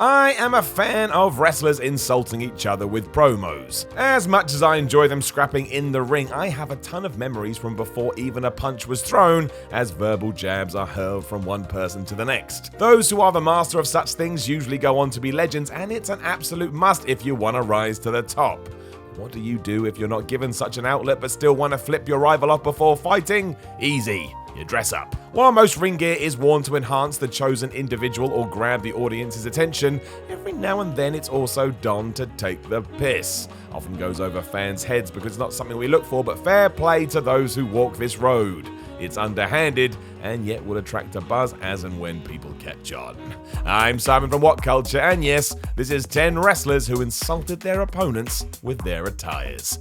I am a fan of wrestlers insulting each other with promos. As much as I enjoy them scrapping in the ring, I have a ton of memories from before even a punch was thrown, as verbal jabs are hurled from one person to the next. Those who are the master of such things usually go on to be legends, and it's an absolute must if you want to rise to the top. What do you do if you're not given such an outlet but still want to flip your rival off before fighting? Easy. You dress up. While most ring gear is worn to enhance the chosen individual or grab the audience's attention, every now and then it's also donned to take the piss. Often goes over fans' heads because it's not something we look for, but fair play to those who walk this road. It's underhanded, and yet will attract a buzz as and when people catch on. I'm Simon from What Culture, and yes, this is 10 wrestlers who insulted their opponents with their attires.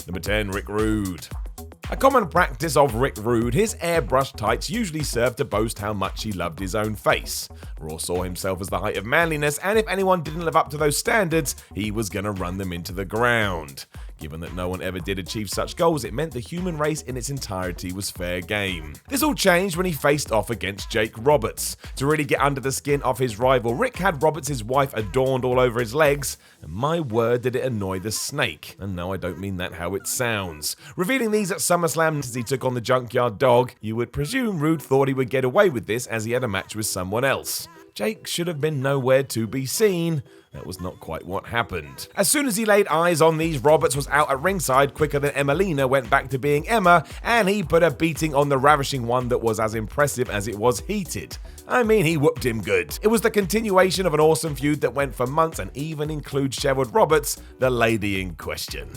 Number 10, Rick Rude. A common practice of Rick Rude, his airbrush tights usually served to boast how much he loved his own face. Raw saw himself as the height of manliness, and if anyone didn't live up to those standards, he was gonna run them into the ground. Given that no one ever did achieve such goals, it meant the human race in its entirety was fair game. This all changed when he faced off against Jake Roberts. To really get under the skin of his rival, Rick had Roberts' wife adorned all over his legs, and my word did it annoy the snake. And no, I don't mean that how it sounds. Revealing these at SummerSlam as he took on the Junkyard Dog, you would presume Rude thought he would get away with this as he had a match with someone else. Jake should have been nowhere to be seen. That was not quite what happened. As soon as he laid eyes on these, Roberts was out at ringside quicker than Emelina went back to being Emma, and he put a beating on the ravishing one that was as impressive as it was heated. I mean, he whooped him good. It was the continuation of an awesome feud that went for months and even includes Sherwood Roberts, the lady in question.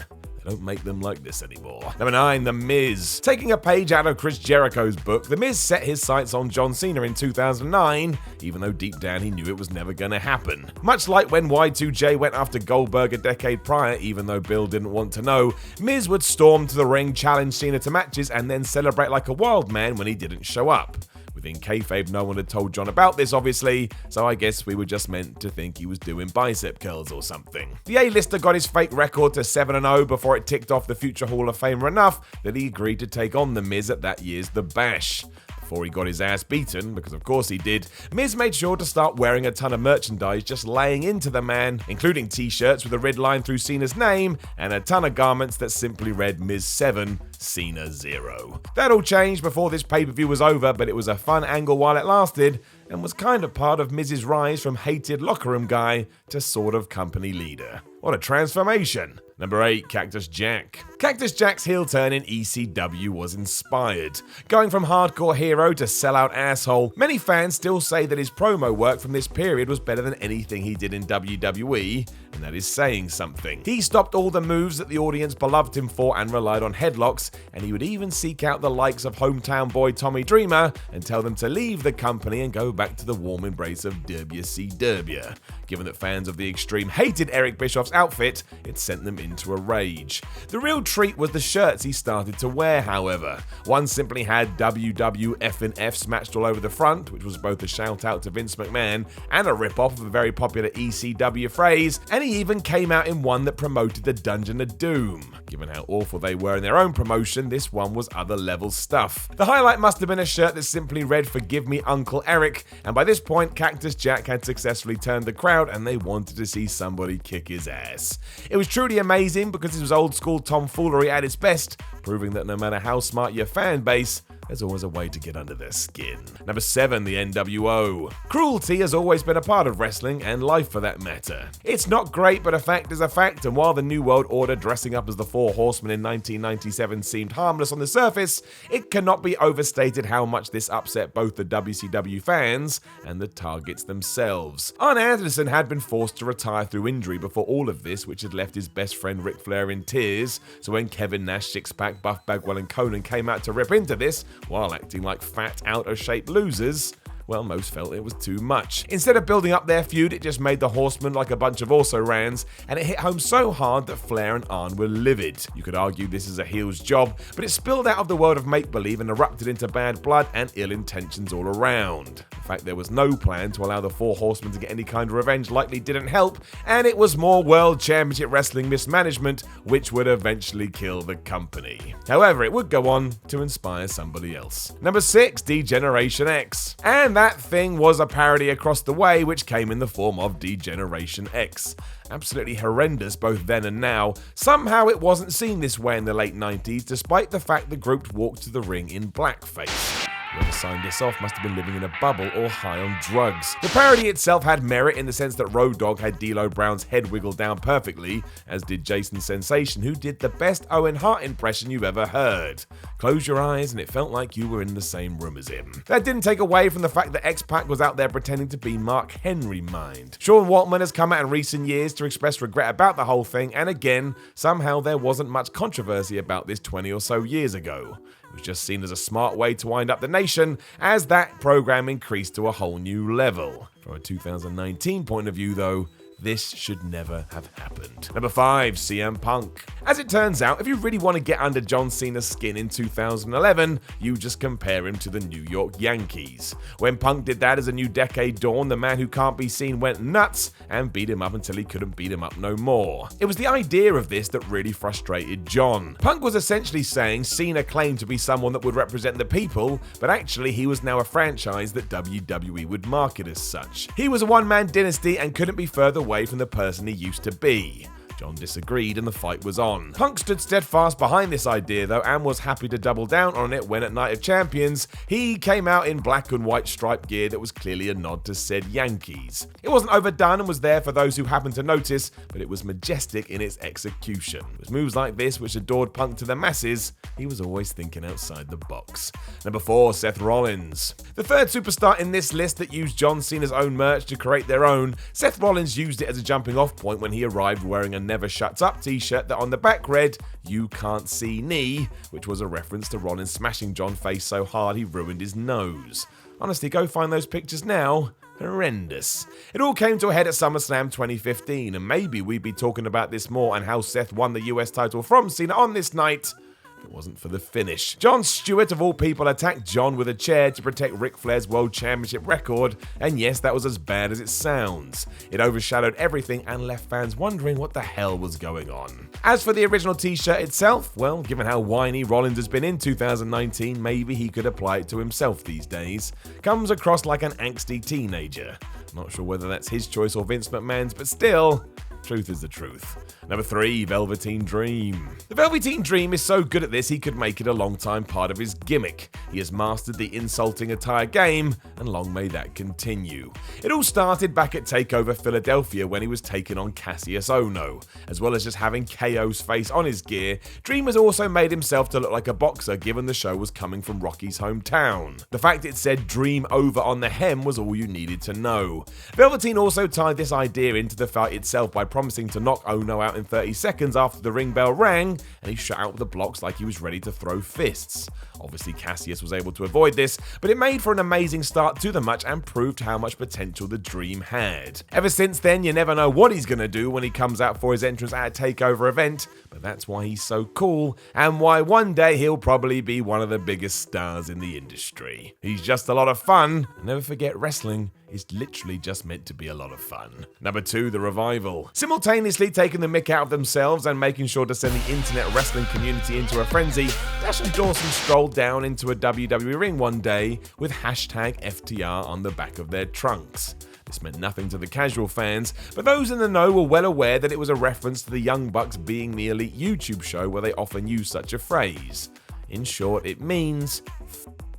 They don't make them like this anymore. Number 9, The Miz. Taking a page out of Chris Jericho's book, The Miz set his sights on John Cena in 2009, even though deep down he knew it was never gonna happen. Much like when Y2J went after Goldberg a decade prior, even though Bill didn't want to know, Miz would storm to the ring, challenge Cena to matches, and then celebrate like a wild man when he didn't show up. Within kayfabe, no one had told John about this, obviously, so I guess we were just meant to think he was doing bicep curls or something. The A-lister got his fake record to 7-0 before it ticked off the future Hall of Famer enough that he agreed to take on The Miz at that year's The Bash. Before he got his ass beaten, because of course he did, Miz made sure to start wearing a ton of merchandise just laying into the man, including t-shirts with a red line through Cena's name, and a ton of garments that simply read Miz 7, Cena 0. That all changed before this pay-per-view was over, but it was a fun angle while it lasted, and was kind of part of Miz's rise from hated locker room guy to sort of company leader. What a transformation! Number 8, Cactus Jack. Cactus Jack's heel turn in ECW was inspired. Going from hardcore hero to sellout asshole, many fans still say that his promo work from this period was better than anything he did in WWE, and that is saying something. He stopped all the moves that the audience beloved him for and relied on headlocks, and he would even seek out the likes of hometown boy Tommy Dreamer and tell them to leave the company and go back to the warm embrace of WCW. Given that fans of the Extreme hated Eric Bischoff's outfit, it sent them into a rage. The real treat was the shirts he started to wear, however. One simply had WWF and F smashed all over the front, which was both a shout out to Vince McMahon and a rip-off of a very popular ECW phrase, and he even came out in one that promoted the Dungeon of Doom. Given how awful they were in their own promotion, this one was other level stuff. The highlight must have been a shirt that simply read "Forgive me, Uncle Eric," and by this point, Cactus Jack had successfully turned the crowd and they wanted to see somebody kick his ass. It was truly amazing because it was old school tomfoolery at its best, proving that no matter how smart your fan base, there's always a way to get under their skin. Number 7, the NWO. Cruelty has always been a part of wrestling, and life for that matter. It's not great, but a fact is a fact, and while the New World Order dressing up as the Four Horsemen in 1997 seemed harmless on the surface, it cannot be overstated how much this upset both the WCW fans and the targets themselves. Arn Anderson had been forced to retire through injury before all of this, which had left his best friend Ric Flair in tears, so when Kevin Nash, Six-Pack, Buff Bagwell and Conan came out to rip into this, while acting like fat, out-of-shape losers, well, most felt it was too much. Instead of building up their feud, it just made the Horsemen like a bunch of also-rans, and it hit home so hard that Flair and Arn were livid. You could argue this is a heel's job, but it spilled out of the world of make-believe and erupted into bad blood and ill intentions all around. The fact there was no plan to allow the Four Horsemen to get any kind of revenge likely didn't help, and it was more World Championship Wrestling mismanagement which would eventually kill the company. However, it would go on to inspire somebody else. Number 6, Degeneration X. And that thing was a parody across the way which came in the form of Degeneration X. Absolutely horrendous both then and now. Somehow it wasn't seen this way in the late 90s, despite the fact the group walked to the ring in blackface. Whoever signed this off must have been living in a bubble or high on drugs. The parody itself had merit in the sense that Road Dogg had D'Lo Brown's head wiggled down perfectly, as did Jason Sensation, who did the best Owen Hart impression you've ever heard. Close your eyes and it felt like you were in the same room as him. That didn't take away from the fact that X-Pac was out there pretending to be Mark Henry mind. Sean Waltman has come out in recent years to express regret about the whole thing, and again, somehow there wasn't much controversy about this 20 or so years ago. It was just seen as a smart way to wind up the nation as that program increased to a whole new level. From a 2019 point of view though, this should never have happened. Number 5, CM Punk. As it turns out, if you really want to get under John Cena's skin in 2011, you just compare him to the New York Yankees. When Punk did that as a new decade dawned, the man who can't be seen went nuts and beat him up until he couldn't beat him up no more. It was the idea of this that really frustrated John. Punk was essentially saying Cena claimed to be someone that would represent the people, but actually he was now a franchise that WWE would market as such. He was a one-man dynasty and couldn't be further away from the person he used to be. John disagreed and the fight was on. Punk stood steadfast behind this idea though and was happy to double down on it when at Night of Champions he came out in black and white striped gear that was clearly a nod to said Yankees. It wasn't overdone and was there for those who happened to notice, but it was majestic in its execution. With moves like this which adored Punk to the masses, he was always thinking outside the box. Number 4, Seth Rollins. The third superstar in this list that used John Cena's own merch to create their own, Seth Rollins used it as a jumping off point when he arrived wearing a Never Shuts Up t-shirt that on the back read, "You can't see knee," which was a reference to Rollins smashing John face so hard he ruined his nose. Honestly, go find those pictures now. Horrendous. It all came to a head at SummerSlam 2015, and maybe we'd be talking about this more and how Seth won the US title from Cena on this night. It wasn't for the finish. Jon Stewart, of all people, attacked John with a chair to protect Ric Flair's World Championship record, and yes, that was as bad as it sounds. It overshadowed everything and left fans wondering what the hell was going on. As for the original t-shirt itself, well, given how whiny Rollins has been in 2019, maybe he could apply it to himself these days. Comes across like an angsty teenager. Not sure whether that's his choice or Vince McMahon's, but still, truth is the truth. Number 3, Velveteen Dream. The Velveteen Dream is so good at this he could make it a long-time part of his gimmick. He has mastered the insulting attire game, and long may that continue. It all started back at TakeOver Philadelphia when he was taking on Cassius Ohno. As well as just having KO's face on his gear, Dream has also made himself to look like a boxer given the show was coming from Rocky's hometown. The fact it said Dream over on the hem was all you needed to know. Velveteen also tied this idea into the fight itself by promising to knock Ohno out in 30 seconds after the ring bell rang, and he shot out the blocks like he was ready to throw fists. Obviously Cassius was able to avoid this, but it made for an amazing start to the match and proved how much potential the Dream had. Ever since then, you never know what he's going to do when he comes out for his entrance at a TakeOver event, but that's why he's so cool, and why one day he'll probably be one of the biggest stars in the industry. He's just a lot of fun. Never forget, wrestling is literally just meant to be a lot of fun. Number 2, The Revival. Simultaneously taking the mick out of themselves and making sure to send the internet wrestling community into a frenzy, Dash and Dawson strolled down into a WWE ring one day with hashtag FTR on the back of their trunks. This meant nothing to the casual fans, but those in the know were well aware that it was a reference to the Young Bucks being the elite YouTube show where they often use such a phrase. In short, it means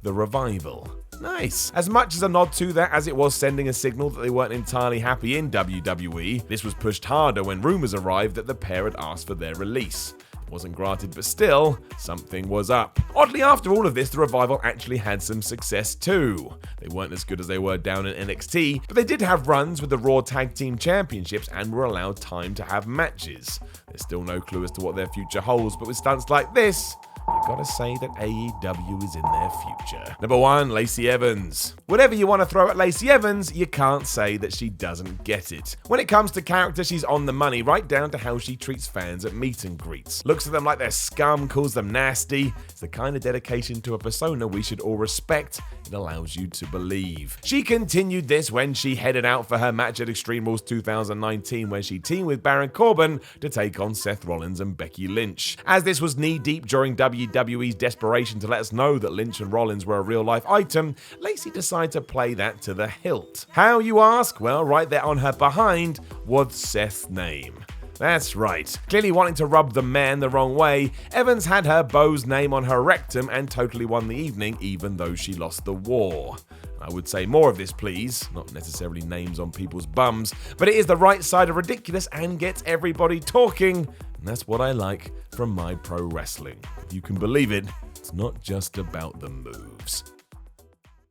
The Revival. Nice. As much as a nod to that as it was sending a signal that they weren't entirely happy in WWE, this was pushed harder when rumours arrived that the pair had asked for their release. It wasn't granted, but still, something was up. Oddly, after all of this, the Revival actually had some success too. They weren't as good as they were down in NXT, but they did have runs with the Raw Tag Team Championships and were allowed time to have matches. There's still no clue as to what their future holds, but with stunts like this, I gotta say that AEW is in their future. Number 1, Lacey Evans. Whatever you want to throw at Lacey Evans, you can't say that she doesn't get it. When it comes to character, she's on the money, right down to how she treats fans at meet and greets. Looks at them like they're scum, calls them nasty. It's the kind of dedication to a persona we should all respect. It allows you to believe. She continued this when she headed out for her match at Extreme Rules 2019, where she teamed with Baron Corbin to take on Seth Rollins and Becky Lynch. As this was knee-deep during WWE's desperation to let us know that Lynch and Rollins were a real-life item, Lacey decided to play that to the hilt. How, you ask? Well, right there on her behind was Seth's name. That's right. Clearly wanting to rub the man the wrong way, Evans had her beau's name on her rectum and totally won the evening, even though she lost the war. I would say more of this, please. Not necessarily names on people's bums, but it is the right side of ridiculous and gets everybody talking. And that's what I like from my pro wrestling. If you can believe it, it's not just about the moves.